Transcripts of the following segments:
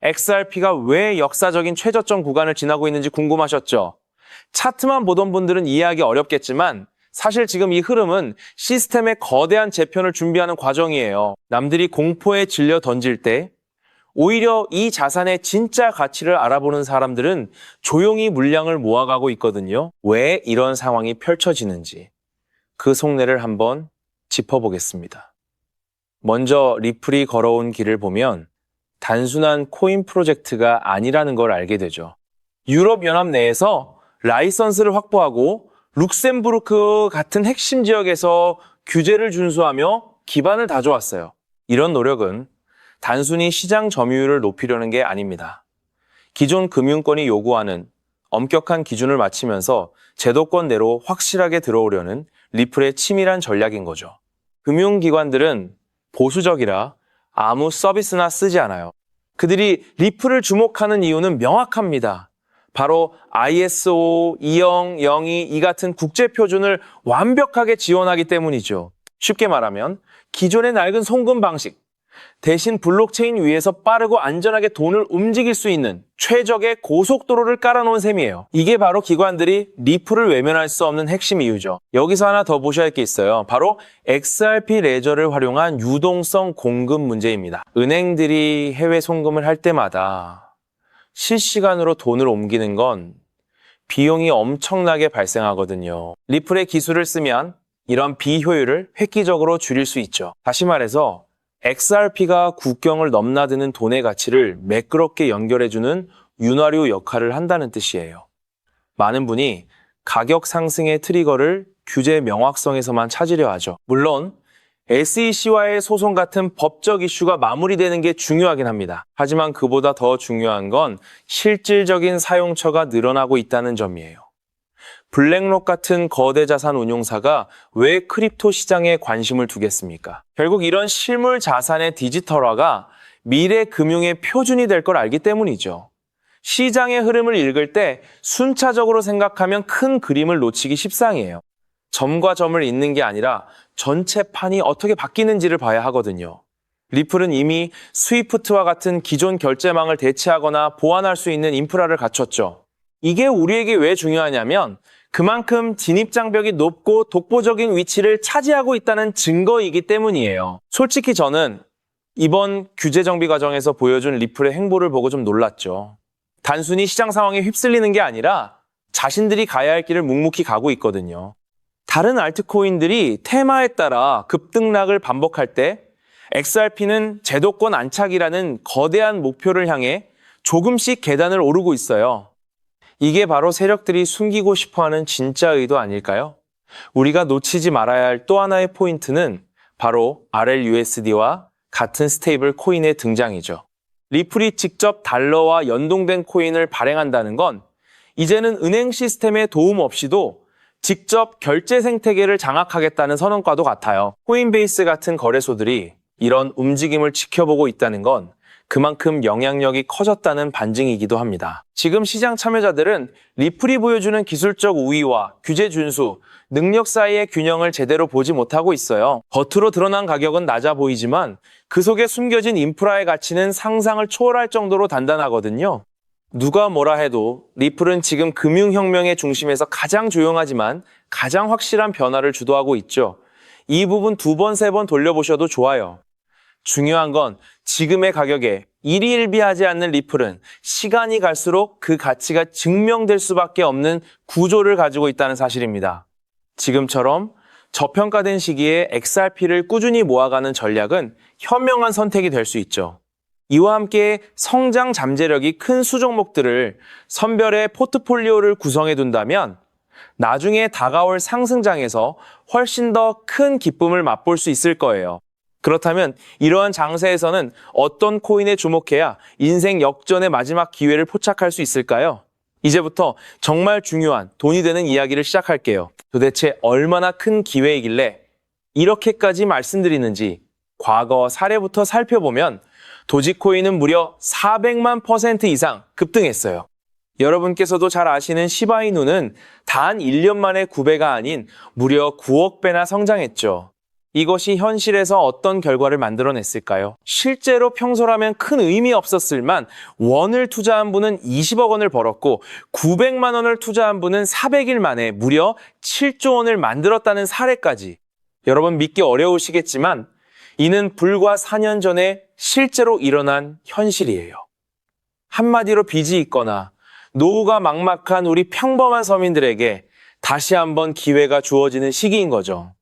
XRP가 왜 역사적인 최저점 구간을 지나고 있는지 궁금하셨죠? 차트만 보던 분들은 이해하기 어렵겠지만 사실 지금 이 흐름은 시스템의 거대한 재편을 준비하는 과정이에요. 남들이 공포에 질려 던질 때 오히려 이 자산의 진짜 가치를 알아보는 사람들은 조용히 물량을 모아가고 있거든요. 왜 이런 상황이 펼쳐지는지 그 속내를 한번 짚어보겠습니다. 먼저 리플이 걸어온 길을 보면 단순한 코인 프로젝트가 아니라는 걸 알게 되죠. 유럽연합 내에서 라이선스를 확보하고 룩셈부르크 같은 핵심 지역에서 규제를 준수하며 기반을 다져왔어요. 이런 노력은 단순히 시장 점유율을 높이려는 게 아닙니다. 기존 금융권이 요구하는 엄격한 기준을 맞추면서 제도권 내로 확실하게 들어오려는 리플의 치밀한 전략인 거죠. 금융기관들은 보수적이라 아무 서비스나 쓰지 않아요. 그들이 리플을 주목하는 이유는 명확합니다. 바로 ISO 20002 이 같은 국제표준을 완벽하게 지원하기 때문이죠. 쉽게 말하면 기존의 낡은 송금 방식, 대신 블록체인 위에서 빠르고 안전하게 돈을 움직일 수 있는 최적의 고속도로를 깔아놓은 셈이에요. 이게 바로 기관들이 리플을 외면할 수 없는 핵심 이유죠. 여기서 하나 더 보셔야 할 게 있어요. 바로 XRP 레저를 활용한 유동성 공급 문제입니다. 은행들이 해외 송금을 할 때마다 실시간으로 돈을 옮기는 건 비용이 엄청나게 발생하거든요. 리플의 기술을 쓰면 이런 비효율을 획기적으로 줄일 수 있죠. 다시 말해서 XRP가 국경을 넘나드는 돈의 가치를 매끄럽게 연결해주는 윤활유 역할을 한다는 뜻이에요. 많은 분이 가격 상승의 트리거를 규제 명확성에서만 찾으려 하죠. 물론 SEC와의 소송 같은 법적 이슈가 마무리되는 게 중요하긴 합니다. 하지만 그보다 더 중요한 건 실질적인 사용처가 늘어나고 있다는 점이에요. 블랙록 같은 거대 자산 운용사가 왜 크립토 시장에 관심을 두겠습니까? 결국 이런 실물 자산의 디지털화가 미래 금융의 표준이 될 걸 알기 때문이죠. 시장의 흐름을 읽을 때 순차적으로 생각하면 큰 그림을 놓치기 십상이에요. 점과 점을 잇는 게 아니라 전체 판이 어떻게 바뀌는지를 봐야 하거든요. 리플은 이미 스위프트와 같은 기존 결제망을 대체하거나 보완할 수 있는 인프라를 갖췄죠. 이게 우리에게 왜 중요하냐면 그만큼 진입장벽이 높고 독보적인 위치를 차지하고 있다는 증거이기 때문이에요. 솔직히 저는 이번 규제 정비 과정에서 보여준 리플의 행보를 보고 좀 놀랐죠. 단순히 시장 상황에 휩쓸리는 게 아니라 자신들이 가야 할 길을 묵묵히 가고 있거든요. 다른 알트코인들이 테마에 따라 급등락을 반복할 때 XRP는 제도권 안착이라는 거대한 목표를 향해 조금씩 계단을 오르고 있어요. 이게 바로 세력들이 숨기고 싶어하는 진짜 의도 아닐까요? 우리가 놓치지 말아야 할 또 하나의 포인트는 바로 RLUSD와 같은 스테이블 코인의 등장이죠. 리플이 직접 달러와 연동된 코인을 발행한다는 건 이제는 은행 시스템의 도움 없이도 직접 결제 생태계를 장악하겠다는 선언과도 같아요. 코인베이스 같은 거래소들이 이런 움직임을 지켜보고 있다는 건 그만큼 영향력이 커졌다는 반증이기도 합니다. 지금 시장 참여자들은 리플이 보여주는 기술적 우위와 규제 준수, 능력 사이의 균형을 제대로 보지 못하고 있어요. 겉으로 드러난 가격은 낮아 보이지만 그 속에 숨겨진 인프라의 가치는 상상을 초월할 정도로 단단하거든요. 누가 뭐라 해도 리플은 지금 금융혁명의 중심에서 가장 조용하지만 가장 확실한 변화를 주도하고 있죠. 이 부분 2번, 3번 돌려보셔도 좋아요. 중요한 건 지금의 가격에 일희일비하지 않는 리플은 시간이 갈수록 그 가치가 증명될 수밖에 없는 구조를 가지고 있다는 사실입니다. 지금처럼 저평가된 시기에 XRP를 꾸준히 모아가는 전략은 현명한 선택이 될 수 있죠. 이와 함께 성장 잠재력이 큰 수종목들을 선별해 포트폴리오를 구성해 둔다면 나중에 다가올 상승장에서 훨씬 더 큰 기쁨을 맛볼 수 있을 거예요. 그렇다면 이러한 장세에서는 어떤 코인에 주목해야 인생 역전의 마지막 기회를 포착할 수 있을까요? 이제부터 정말 중요한 돈이 되는 이야기를 시작할게요. 도대체 얼마나 큰 기회이길래 이렇게까지 말씀드리는지 과거 사례부터 살펴보면 도지코인은 무려 400만 % 이상 급등했어요. 여러분께서도 잘 아시는 시바이누는 단 1년 만에 9배가 아닌 무려 9억 배나 성장했죠. 이것이 현실에서 어떤 결과를 만들어냈을까요? 실제로 평소라면 큰 의미 없었을만 원을 투자한 분은 20억 원을 벌었고 900만 원을 투자한 분은 400일 만에 무려 7조 원을 만들었다는 사례까지. 여러분 믿기 어려우시겠지만 이는 불과 4년 전에 실제로 일어난 현실이에요. 한마디로 빚이 있거나 노후가 막막한 우리 평범한 서민들에게 다시 한번 기회가 주어지는 시기인 거죠.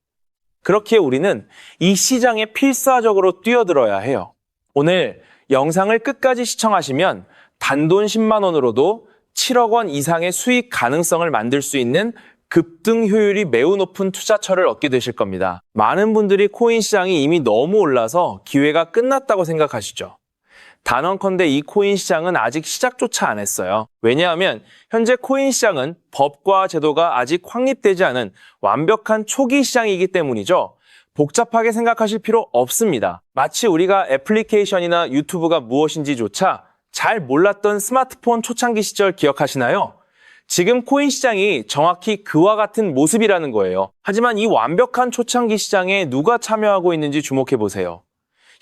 그렇기에 우리는 이 시장에 필사적으로 뛰어들어야 해요. 오늘 영상을 끝까지 시청하시면 단돈 10만 원으로도 7억 원 이상의 수익 가능성을 만들 수 있는 급등 효율이 매우 높은 투자처를 얻게 되실 겁니다. 많은 분들이 코인 시장이 이미 너무 올라서 기회가 끝났다고 생각하시죠. 단언컨대 이 코인 시장은 아직 시작조차 안 했어요. 왜냐하면 현재 코인 시장은 법과 제도가 아직 확립되지 않은 완벽한 초기 시장이기 때문이죠. 복잡하게 생각하실 필요 없습니다. 마치 우리가 애플리케이션이나 유튜브가 무엇인지조차 잘 몰랐던 스마트폰 초창기 시절 기억하시나요? 지금 코인 시장이 정확히 그와 같은 모습이라는 거예요. 하지만 이 완벽한 초창기 시장에 누가 참여하고 있는지 주목해 보세요.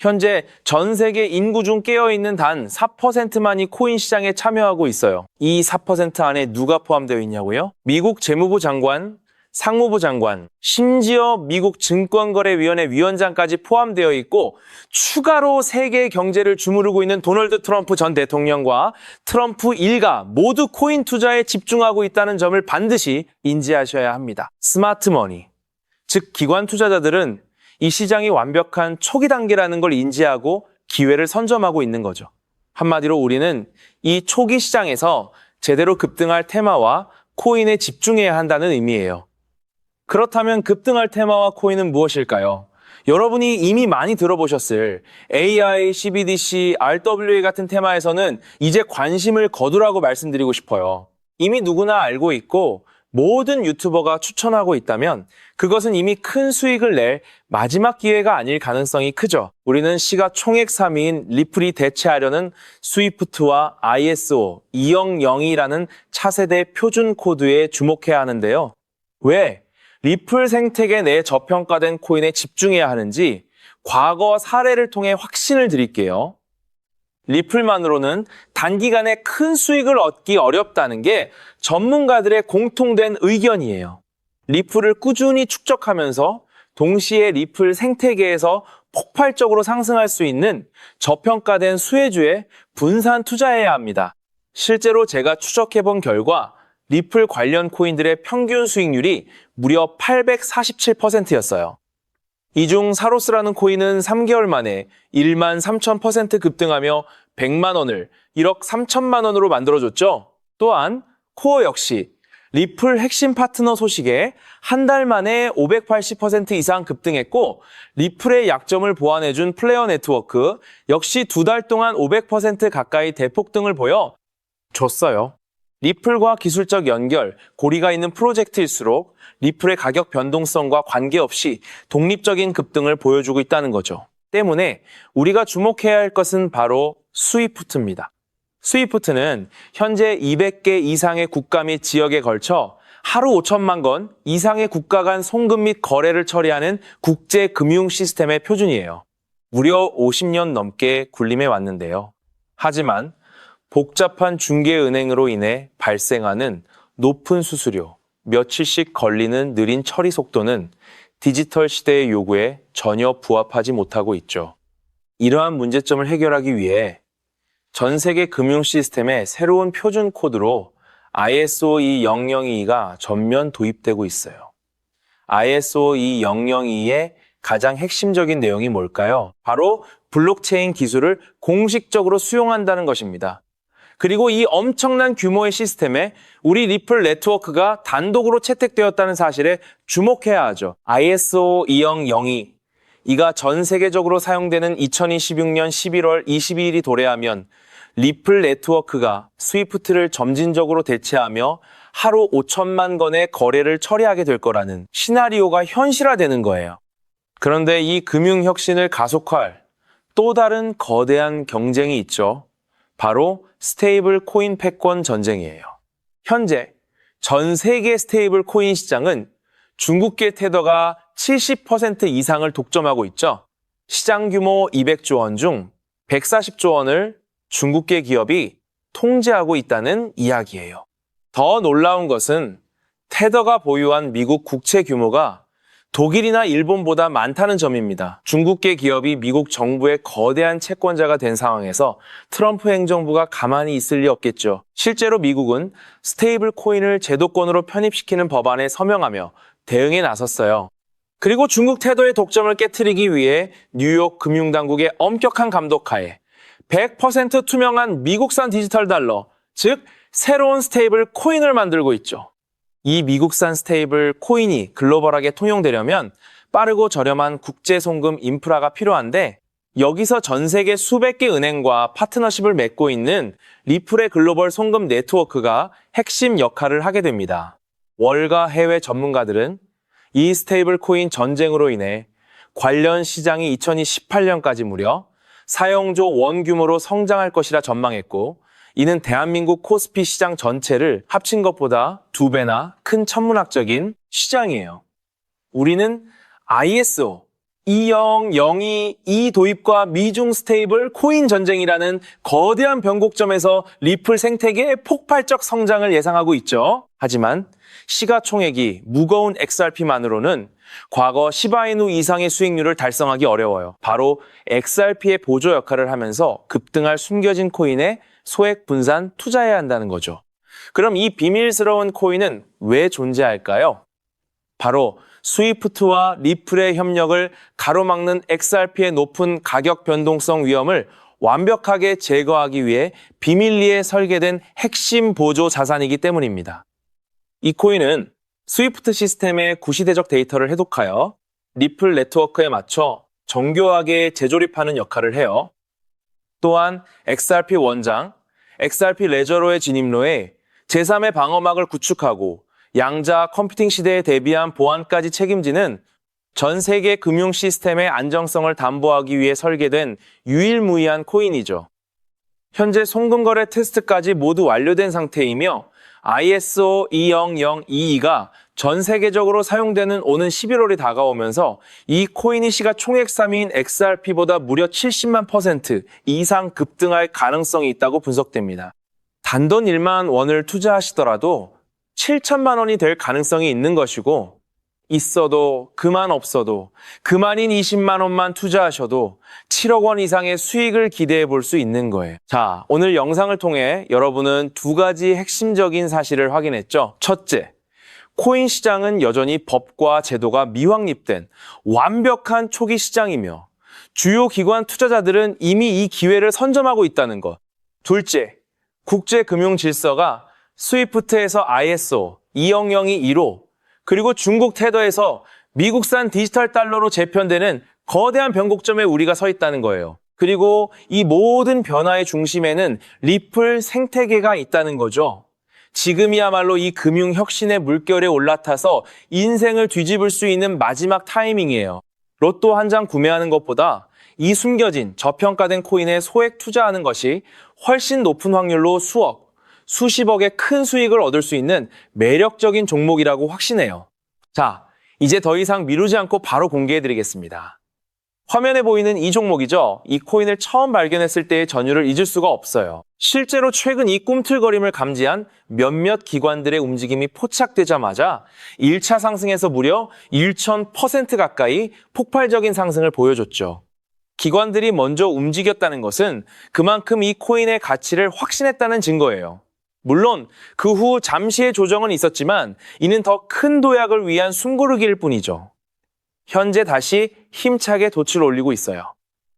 현재 전 세계 인구 중 깨어있는 단 4%만이 코인 시장에 참여하고 있어요. 이 4% 안에 누가 포함되어 있냐고요? 미국 재무부 장관, 상무부 장관, 심지어 미국 증권거래위원회 위원장까지 포함되어 있고 추가로 세계 경제를 주무르고 있는 도널드 트럼프 전 대통령과 트럼프 일가 모두 코인 투자에 집중하고 있다는 점을 반드시 인지하셔야 합니다. 스마트머니, 즉 기관 투자자들은 이 시장이 완벽한 초기 단계라는 걸 인지하고 기회를 선점하고 있는 거죠. 한마디로 우리는 이 초기 시장에서 제대로 급등할 테마와 코인에 집중해야 한다는 의미예요. 그렇다면 급등할 테마와 코인은 무엇일까요? 여러분이 이미 많이 들어보셨을 AI, CBDC, RWA 같은 테마에서는 이제 관심을 거두라고 말씀드리고 싶어요. 이미 누구나 알고 있고 모든 유튜버가 추천하고 있다면 그것은 이미 큰 수익을 낼 마지막 기회가 아닐 가능성이 크죠. 우리는 시가총액 3위인 리플이 대체하려는 스위프트와 ISO 200이라는 차세대 표준 코드에 주목해야 하는데요. 왜 리플 생태계 내 저평가된 코인에 집중해야 하는지 과거 사례를 통해 확신을 드릴게요. 리플만으로는 단기간에 큰 수익을 얻기 어렵다는 게 전문가들의 공통된 의견이에요. 리플을 꾸준히 축적하면서 동시에 리플 생태계에서 폭발적으로 상승할 수 있는 저평가된 수혜주에 분산 투자해야 합니다. 실제로 제가 추적해본 결과 리플 관련 코인들의 평균 수익률이 무려 847%였어요. 이 중 사로스라는 코인은 3개월 만에 13,000% 급등하며 100만 원을 1억 3천만 원으로 만들어줬죠. 또한 코어 역시 리플 핵심 파트너 소식에 한 달 만에 580% 이상 급등했고 리플의 약점을 보완해준 플레이어 네트워크 역시 2달 동안 500% 가까이 대폭등을 보여 줬어요. 리플과 기술적 연결, 고리가 있는 프로젝트일수록 리플의 가격 변동성과 관계없이 독립적인 급등을 보여주고 있다는 거죠. 때문에 우리가 주목해야 할 것은 바로 스위프트입니다. 스위프트는 현재 200개 이상의 국가 및 지역에 걸쳐 하루 5천만 건 이상의 국가 간 송금 및 거래를 처리하는 국제 금융 시스템의 표준이에요. 무려 50년 넘게 군림해 왔는데요. 하지만 복잡한 중개은행으로 인해 발생하는 높은 수수료, 며칠씩 걸리는 느린 처리 속도는 디지털 시대의 요구에 전혀 부합하지 못하고 있죠. 이러한 문제점을 해결하기 위해 전 세계 금융 시스템의 새로운 표준 코드로 ISO 20022가 전면 도입되고 있어요. ISO 20022의 가장 핵심적인 내용이 뭘까요? 바로 블록체인 기술을 공식적으로 수용한다는 것입니다. 그리고 이 엄청난 규모의 시스템에 우리 리플 네트워크가 단독으로 채택되었다는 사실에 주목해야 하죠. ISO 20002, 이가 전 세계적으로 사용되는 2026년 11월 22일이 도래하면 리플 네트워크가 스위프트를 점진적으로 대체하며 하루 5천만 건의 거래를 처리하게 될 거라는 시나리오가 현실화되는 거예요. 그런데 이 금융 혁신을 가속화할 또 다른 거대한 경쟁이 있죠. 바로 스테이블 코인 패권 전쟁이에요. 현재 전 세계 스테이블 코인 시장은 중국계 테더가 70% 이상을 독점하고 있죠. 시장 규모 200조 원 중 140조 원을 중국계 기업이 통제하고 있다는 이야기예요. 더 놀라운 것은 테더가 보유한 미국 국채 규모가 독일이나 일본보다 많다는 점입니다. 중국계 기업이 미국 정부의 거대한 채권자가 된 상황에서 트럼프 행정부가 가만히 있을 리 없겠죠. 실제로 미국은 스테이블 코인을 제도권으로 편입시키는 법안에 서명하며 대응에 나섰어요. 그리고 중국 테더의 독점을 깨트리기 위해 뉴욕 금융당국의 엄격한 감독하에 100% 투명한 미국산 디지털 달러, 즉 새로운 스테이블 코인을 만들고 있죠. 이 미국산 스테이블 코인이 글로벌하게 통용되려면 빠르고 저렴한 국제 송금 인프라가 필요한데 여기서 전 세계 수백 개 은행과 파트너십을 맺고 있는 리플의 글로벌 송금 네트워크가 핵심 역할을 하게 됩니다. 월가 해외 전문가들은 이 스테이블 코인 전쟁으로 인해 관련 시장이 2018년까지 무려 4조 원 규모로 성장할 것이라 전망했고 이는 대한민국 코스피 시장 전체를 합친 것보다 2배나 큰 천문학적인 시장이에요. 우리는 ISO 20022 도입과 미중 스테이블 코인 전쟁이라는 거대한 변곡점에서 리플 생태계의 폭발적 성장을 예상하고 있죠. 하지만 시가총액이 무거운 XRP만으로는 과거 시바이누 이상의 수익률을 달성하기 어려워요. 바로 XRP의 보조 역할을 하면서 급등할 숨겨진 코인에 소액 분산 투자해야 한다는 거죠. 그럼 이 비밀스러운 코인은 왜 존재할까요? 바로 스위프트와 리플의 협력을 가로막는 XRP의 높은 가격 변동성 위험을 완벽하게 제거하기 위해 비밀리에 설계된 핵심 보조 자산이기 때문입니다. 이 코인은 스위프트 시스템의 구시대적 데이터를 해독하여 리플 네트워크에 맞춰 정교하게 재조립하는 역할을 해요. 또한 XRP 원장, XRP 레저로의 진입로에 제3의 방어막을 구축하고 양자 컴퓨팅 시대에 대비한 보안까지 책임지는 전 세계 금융 시스템의 안정성을 담보하기 위해 설계된 유일무이한 코인이죠. 현재 송금거래 테스트까지 모두 완료된 상태이며 ISO 20022가 전 세계적으로 사용되는 오는 11월이 다가오면서 이 코인이 시가총액 3위인 XRP보다 무려 70만 % 이상 급등할 가능성이 있다고 분석됩니다. 단돈 1만 원을 투자하시더라도 7천만 원이 될 가능성이 있는 것이고 있어도 그만 없어도 그만인 20만 원만 투자하셔도 7억 원 이상의 수익을 기대해 볼 수 있는 거예요. 자, 오늘 영상을 통해 여러분은 두 가지 핵심적인 사실을 확인했죠. 첫째, 코인 시장은 여전히 법과 제도가 미확립된 완벽한 초기 시장이며 주요 기관 투자자들은 이미 이 기회를 선점하고 있다는 것. 둘째, 국제 금융 질서가 스위프트에서 ISO 20022로 그리고 중국 테더에서 미국산 디지털 달러로 재편되는 거대한 변곡점에 우리가 서 있다는 거예요. 그리고 이 모든 변화의 중심에는 리플 생태계가 있다는 거죠. 지금이야말로 이 금융 혁신의 물결에 올라타서 인생을 뒤집을 수 있는 마지막 타이밍이에요. 로또 한 장 구매하는 것보다 이 숨겨진 저평가된 코인에 소액 투자하는 것이 훨씬 높은 확률로 수억, 수십억의 큰 수익을 얻을 수 있는 매력적인 종목이라고 확신해요. 자, 이제 더 이상 미루지 않고 바로 공개해드리겠습니다. 화면에 보이는 이 종목이죠. 이 코인을 처음 발견했을 때의 전율을 잊을 수가 없어요. 실제로 최근 이 꿈틀거림을 감지한 몇몇 기관들의 움직임이 포착되자마자 1차 상승에서 무려 1000% 가까이 폭발적인 상승을 보여줬죠. 기관들이 먼저 움직였다는 것은 그만큼 이 코인의 가치를 확신했다는 증거예요. 물론 그 후 잠시의 조정은 있었지만 이는 더 큰 도약을 위한 숨고르기일 뿐이죠. 현재 다시 힘차게 돛을 올리고 있어요.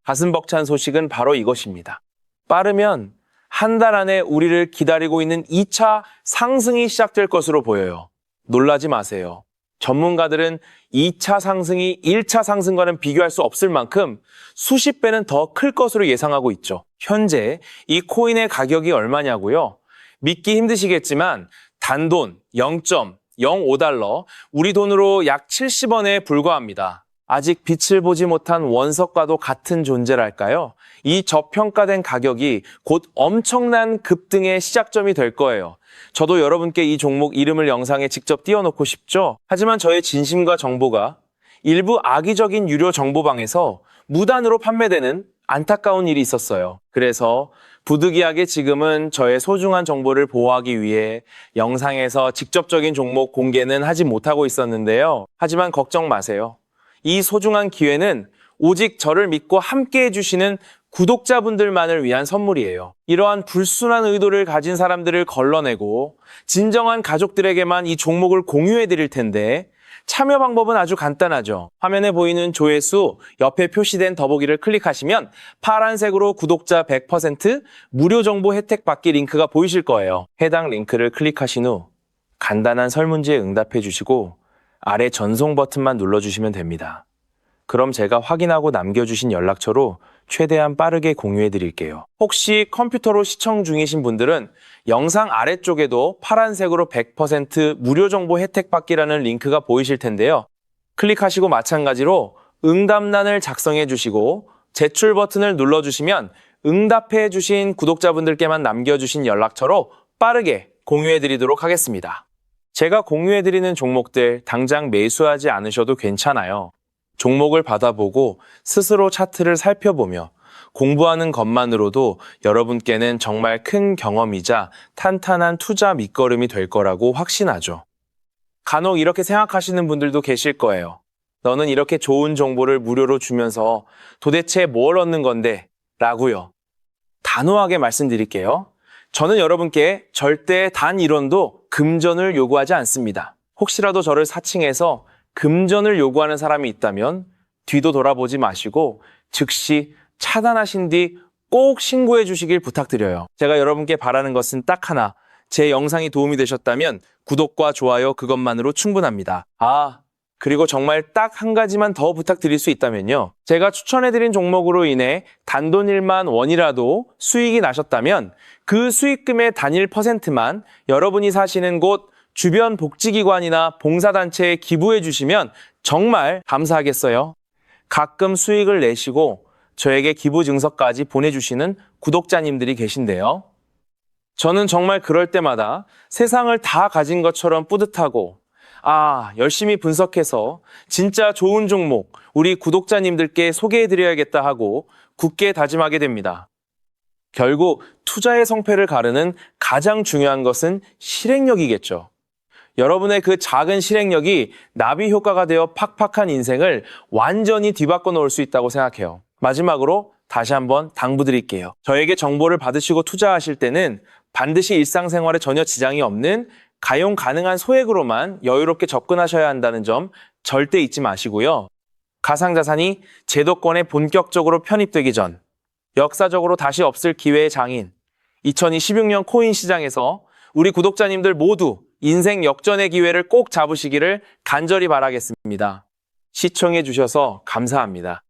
가슴 벅찬 소식은 바로 이것입니다. 빠르면 한 달 안에 우리를 기다리고 있는 2차 상승이 시작될 것으로 보여요. 놀라지 마세요. 전문가들은 2차 상승이 1차 상승과는 비교할 수 없을 만큼 수십 배는 더 클 것으로 예상하고 있죠. 현재 이 코인의 가격이 얼마냐고요? 믿기 힘드시겠지만 단돈 0.05달러, 우리 돈으로 약 70원에 불과합니다. 아직 빛을 보지 못한 원석과도 같은 존재랄까요? 이 저평가된 가격이 곧 엄청난 급등의 시작점이 될 거예요. 저도 여러분께 이 종목 이름을 영상에 직접 띄워놓고 싶죠? 하지만 저의 진심과 정보가 일부 악의적인 유료 정보방에서 무단으로 판매되는 안타까운 일이 있었어요. 그래서 부득이하게 지금은 저의 소중한 정보를 보호하기 위해 영상에서 직접적인 종목 공개는 하지 못하고 있었는데요. 하지만 걱정 마세요. 이 소중한 기회는 오직 저를 믿고 함께 해주시는 구독자분들만을 위한 선물이에요. 이러한 불순한 의도를 가진 사람들을 걸러내고 진정한 가족들에게만 이 종목을 공유해 드릴 텐데 참여 방법은 아주 간단하죠. 화면에 보이는 조회수 옆에 표시된 더보기를 클릭하시면 파란색으로 구독자 100% 무료 정보 혜택 받기 링크가 보이실 거예요. 해당 링크를 클릭하신 후 간단한 설문지에 응답해 주시고 아래 전송 버튼만 눌러주시면 됩니다. 그럼 제가 확인하고 남겨주신 연락처로 최대한 빠르게 공유해 드릴게요. 혹시 컴퓨터로 시청 중이신 분들은 영상 아래쪽에도 파란색으로 100% 무료 정보 혜택 받기라는 링크가 보이실 텐데요. 클릭하시고 마찬가지로 응답란을 작성해 주시고 제출 버튼을 눌러주시면 응답해 주신 구독자분들께만 남겨주신 연락처로 빠르게 공유해 드리도록 하겠습니다. 제가 공유해 드리는 종목들 당장 매수하지 않으셔도 괜찮아요. 종목을 받아보고 스스로 차트를 살펴보며 공부하는 것만으로도 여러분께는 정말 큰 경험이자 탄탄한 투자 밑거름이 될 거라고 확신하죠. 간혹 이렇게 생각하시는 분들도 계실 거예요. 너는 이렇게 좋은 정보를 무료로 주면서 도대체 뭘 얻는 건데? 라고요. 단호하게 말씀드릴게요. 저는 여러분께 절대 단 1원도 금전을 요구하지 않습니다. 혹시라도 저를 사칭해서 금전을 요구하는 사람이 있다면 뒤도 돌아보지 마시고 즉시 차단하신 뒤 꼭 신고해 주시길 부탁드려요. 제가 여러분께 바라는 것은 딱 하나. 제 영상이 도움이 되셨다면 구독과 좋아요 그것만으로 충분합니다. 그리고 정말 딱 한 가지만 더 부탁드릴 수 있다면요. 제가 추천해드린 종목으로 인해 단돈 1만 원이라도 수익이 나셨다면 그 수익금의 단일 %만 여러분이 사시는 곳 주변 복지기관이나 봉사단체에 기부해 주시면 정말 감사하겠어요. 가끔 수익을 내시고 저에게 기부 증서까지 보내주시는 구독자님들이 계신데요. 저는 정말 그럴 때마다 세상을 다 가진 것처럼 뿌듯하고 열심히 분석해서 진짜 좋은 종목 우리 구독자님들께 소개해드려야겠다 하고 굳게 다짐하게 됩니다. 결국 투자의 성패를 가르는 가장 중요한 것은 실행력이겠죠. 여러분의 그 작은 실행력이 나비 효과가 되어 팍팍한 인생을 완전히 뒤바꿔 놓을 수 있다고 생각해요. 마지막으로 다시 한번 당부드릴게요. 저에게 정보를 받으시고 투자하실 때는 반드시 일상생활에 전혀 지장이 없는 가용 가능한 소액으로만 여유롭게 접근하셔야 한다는 점 절대 잊지 마시고요. 가상자산이 제도권에 본격적으로 편입되기 전 역사적으로 다시 없을 기회의 장인 2026년 코인 시장에서 우리 구독자님들 모두 인생 역전의 기회를 꼭 잡으시기를 간절히 바라겠습니다. 시청해 주셔서 감사합니다.